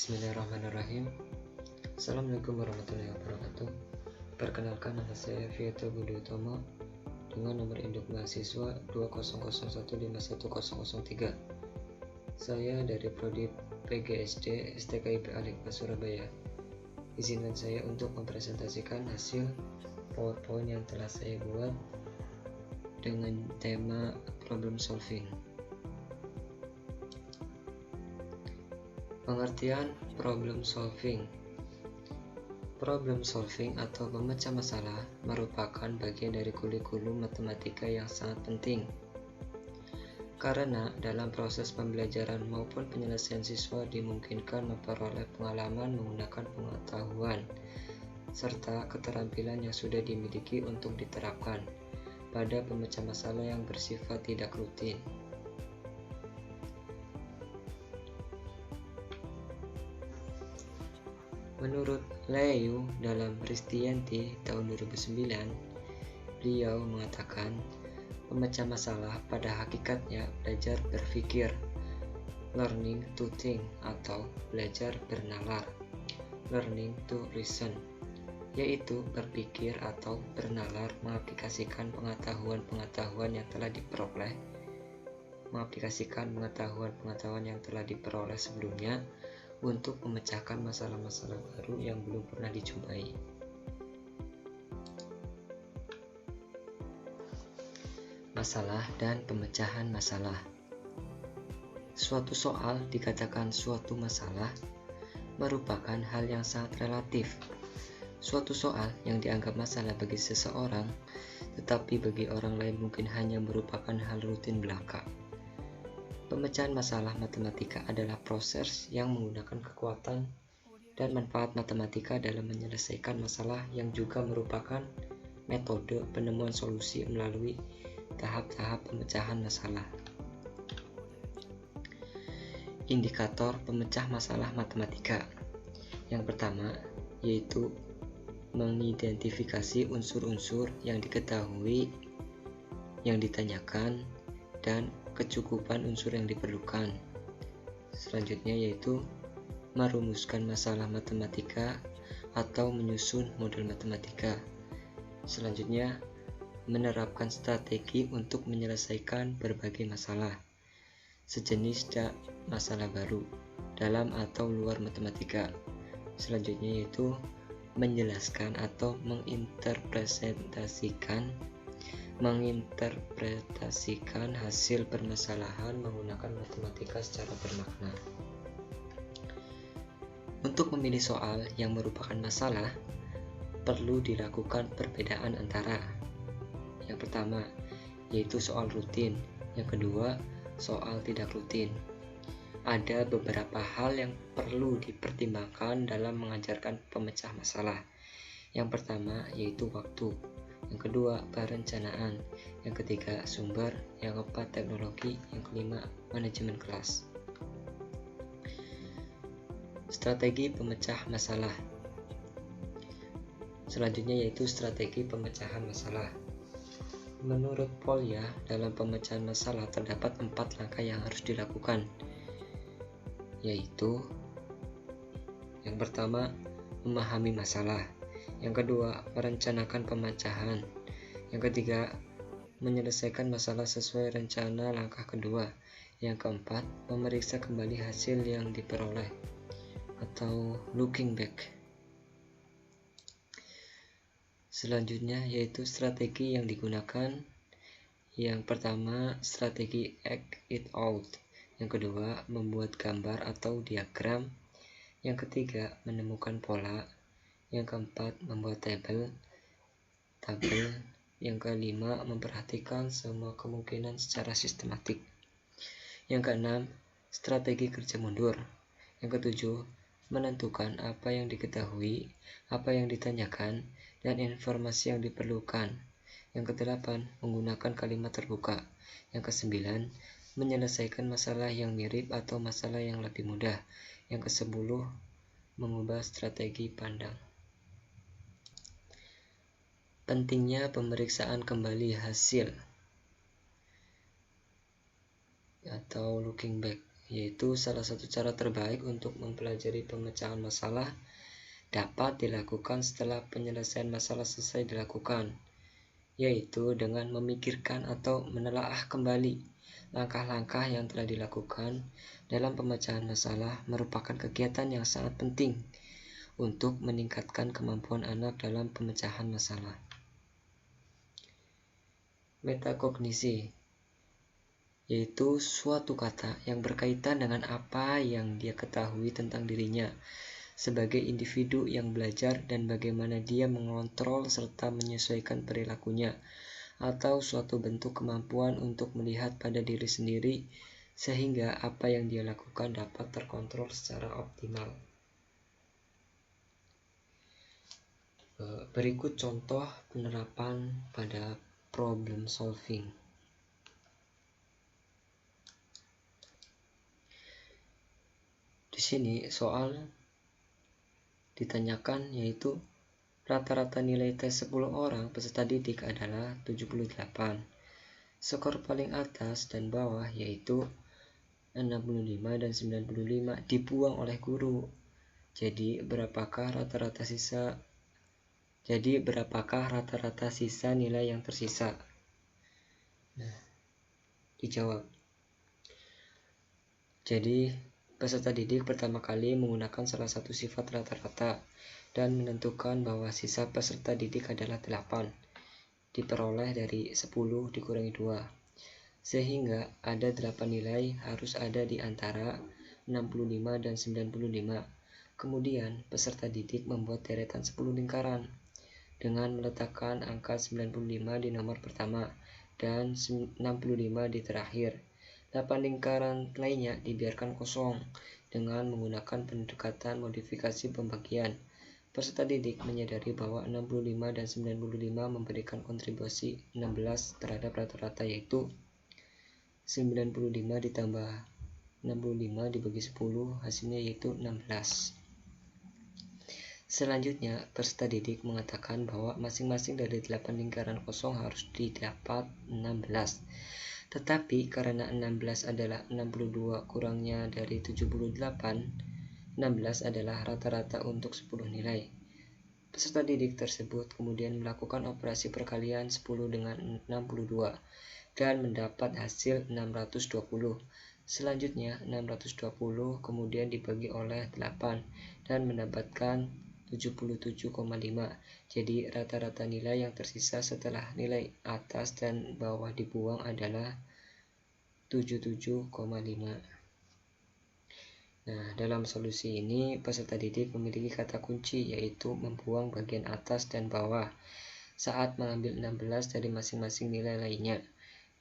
Bismillahirrahmanirrahim. Assalamualaikum warahmatullahi wabarakatuh. Perkenalkan, nama saya Vieto Budi Utomo dengan nomor induk mahasiswa 20015103. Saya dari Prodi PGSD STKIP Alikpa Surabaya. Izinkan saya untuk mempresentasikan hasil PowerPoint yang telah saya buat dengan tema problem solving. Pengertian problem solving. Problem solving atau memecah masalah merupakan bagian dari kurikulum matematika yang sangat penting. Karena dalam proses pembelajaran maupun penyelesaian siswa dimungkinkan memperoleh pengalaman menggunakan pengetahuan serta keterampilan yang sudah dimiliki untuk diterapkan pada pemecah masalah yang bersifat tidak rutin. Menurut Liu dalam Ristianti tahun 2009, beliau mengatakan pemecah masalah pada hakikatnya belajar berpikir, learning to think, atau belajar bernalar, learning to reason, yaitu berpikir atau bernalar mengaplikasikan pengetahuan-pengetahuan yang telah diperoleh sebelumnya untuk memecahkan masalah-masalah baru yang belum pernah dijumpai. Masalah dan pemecahan masalah. Suatu soal dikatakan suatu masalah merupakan hal yang sangat relatif. Suatu soal yang dianggap masalah bagi seseorang, tetapi bagi orang lain mungkin hanya merupakan hal rutin belaka. Pemecahan masalah matematika adalah proses yang menggunakan kekuatan dan manfaat matematika dalam menyelesaikan masalah yang juga merupakan metode penemuan solusi melalui tahap-tahap pemecahan masalah. Indikator pemecah masalah matematika. Yang pertama yaitu mengidentifikasi unsur-unsur yang diketahui, yang ditanyakan, dan kecukupan unsur yang diperlukan. Selanjutnya yaitu merumuskan masalah matematika atau menyusun model matematika. Selanjutnya menerapkan strategi untuk menyelesaikan berbagai masalah, sejenis masalah baru dalam atau luar matematika. Selanjutnya yaitu menjelaskan atau menginterpretasikan hasil permasalahan menggunakan matematika secara bermakna. Untuk memilih soal yang merupakan masalah, perlu dilakukan perbedaan antara yang pertama yaitu soal rutin, yang kedua soal tidak rutin. Ada beberapa hal yang perlu dipertimbangkan dalam mengajarkan pemecah masalah. Yang pertama yaitu waktu, yang kedua perencanaan, yang ketiga sumber, yang keempat teknologi, yang kelima manajemen kelas. Strategi pemecah masalah. Selanjutnya yaitu strategi pemecahan masalah. Menurut Polya, dalam pemecahan masalah terdapat 4 langkah yang harus dilakukan, yaitu yang pertama memahami masalah, yang kedua merencanakan pemecahan, yang ketiga menyelesaikan masalah sesuai rencana langkah kedua, yang keempat memeriksa kembali hasil yang diperoleh atau looking back. Selanjutnya yaitu strategi yang digunakan. Yang pertama strategi act it out, yang kedua membuat gambar atau diagram, yang ketiga menemukan pola, yang keempat membuat tabel, yang kelima memperhatikan semua kemungkinan secara sistematik, yang keenam strategi kerja mundur, yang ketujuh menentukan apa yang diketahui, apa yang ditanyakan, dan informasi yang diperlukan, yang kedelapan menggunakan kalimat terbuka, yang kesembilan menyelesaikan masalah yang mirip atau masalah yang lebih mudah, yang kesepuluh mengubah strategi pandang. Pentingnya pemeriksaan kembali hasil atau looking back. yaitu salah satu cara terbaik untuk mempelajari pemecahan masalah dapat dilakukan setelah penyelesaian masalah selesai dilakukan, yaitu dengan memikirkan atau menelaah kembali langkah-langkah yang telah dilakukan dalam pemecahan masalah merupakan kegiatan yang sangat penting untuk meningkatkan kemampuan anak dalam pemecahan masalah. Metakognisi yaitu suatu kata yang berkaitan dengan apa yang dia ketahui tentang dirinya sebagai individu yang belajar dan bagaimana dia mengontrol serta menyesuaikan perilakunya, atau suatu bentuk kemampuan untuk melihat pada diri sendiri sehingga apa yang dia lakukan dapat terkontrol secara optimal. Berikut contoh penerapan pada problem solving. Di sini soal ditanyakan yaitu rata-rata nilai tes 10 orang peserta didik adalah 78. Skor paling atas dan bawah yaitu 65 dan 95 dibuang oleh guru. Jadi berapakah rata-rata sisa nilai yang tersisa? Nah, dijawab. Jadi peserta didik pertama kali menggunakan salah satu sifat rata-rata dan menentukan bahwa sisa peserta didik adalah 8, diperoleh dari 10 dikurangi 2, sehingga ada 8 nilai harus ada di antara 65 dan 95. Kemudian peserta didik membuat deretan 10 lingkaran dengan meletakkan angka 95 di nomor pertama dan 65 di terakhir. 8 lingkaran lainnya dibiarkan kosong dengan menggunakan pendekatan modifikasi pembagian. Peserta didik menyadari bahwa 65 dan 95 memberikan kontribusi 16 terhadap rata-rata, yaitu 95 ditambah 65 dibagi 10, hasilnya yaitu 16. Selanjutnya, peserta didik mengatakan bahwa masing-masing dari 8 lingkaran kosong harus didapat 16. Tetapi karena 16 adalah 62 kurangnya dari 78, 16 adalah rata-rata untuk 10 nilai. Peserta didik tersebut kemudian melakukan operasi perkalian 10 dengan 62 dan mendapat hasil 620. Selanjutnya 620 kemudian dibagi oleh 8 dan mendapatkan 77,5. Jadi rata-rata nilai yang tersisa setelah nilai atas dan bawah dibuang adalah 77,5. Nah, dalam solusi ini peserta didik memiliki kata kunci yaitu membuang bagian atas dan bawah saat mengambil 16 dari masing-masing nilai lainnya.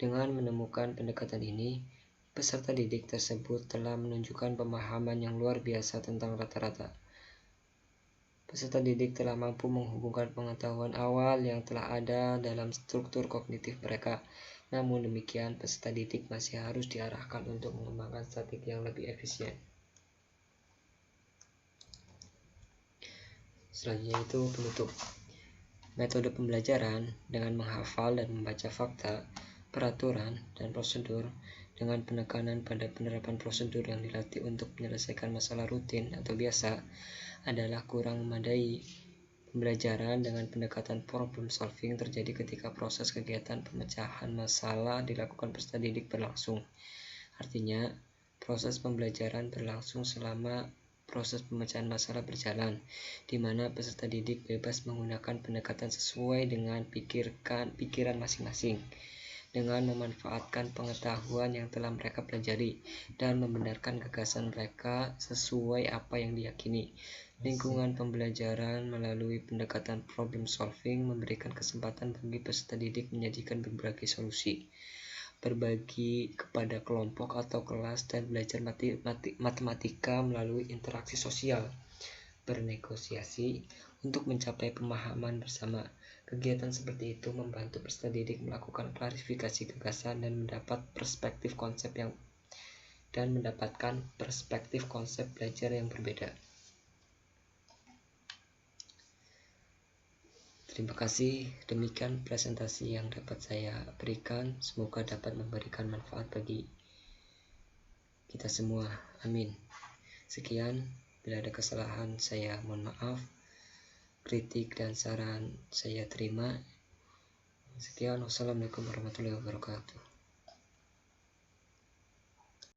Dengan menemukan pendekatan ini, peserta didik tersebut telah menunjukkan pemahaman yang luar biasa tentang rata-rata. Peserta didik telah mampu menghubungkan pengetahuan awal yang telah ada dalam struktur kognitif mereka. Namun demikian, peserta didik masih harus diarahkan untuk mengembangkan strategi yang lebih efisien. Selanjutnya itu penutup. Metode pembelajaran dengan menghafal dan membaca fakta, peraturan, dan prosedur dengan penekanan pada penerapan prosedur yang dilatih untuk menyelesaikan masalah rutin atau biasa adalah kurang memadai. Pembelajaran dengan pendekatan problem solving terjadi ketika proses kegiatan pemecahan masalah dilakukan peserta didik berlangsung. Artinya, proses pembelajaran berlangsung selama proses pemecahan masalah berjalan, di mana peserta didik bebas menggunakan pendekatan sesuai dengan pikiran masing-masing, dengan memanfaatkan pengetahuan yang telah mereka pelajari dan membenarkan gagasan mereka sesuai apa yang diyakini. Lingkungan pembelajaran melalui pendekatan problem solving memberikan kesempatan bagi peserta didik menyajikan berbagai solusi, berbagi kepada kelompok atau kelas, dan belajar matematika melalui interaksi sosial, bernegosiasi untuk mencapai pemahaman bersama. Kegiatan seperti itu membantu peserta didik melakukan klarifikasi gagasan dan mendapatkan perspektif konsep belajar yang berbeda. Terima kasih, demikian presentasi yang dapat saya berikan. Semoga dapat memberikan manfaat bagi kita semua. Amin. Sekian, bila ada kesalahan saya mohon maaf. Kritik dan saran saya terima. Sekian, wassalamualaikum warahmatullahi wabarakatuh.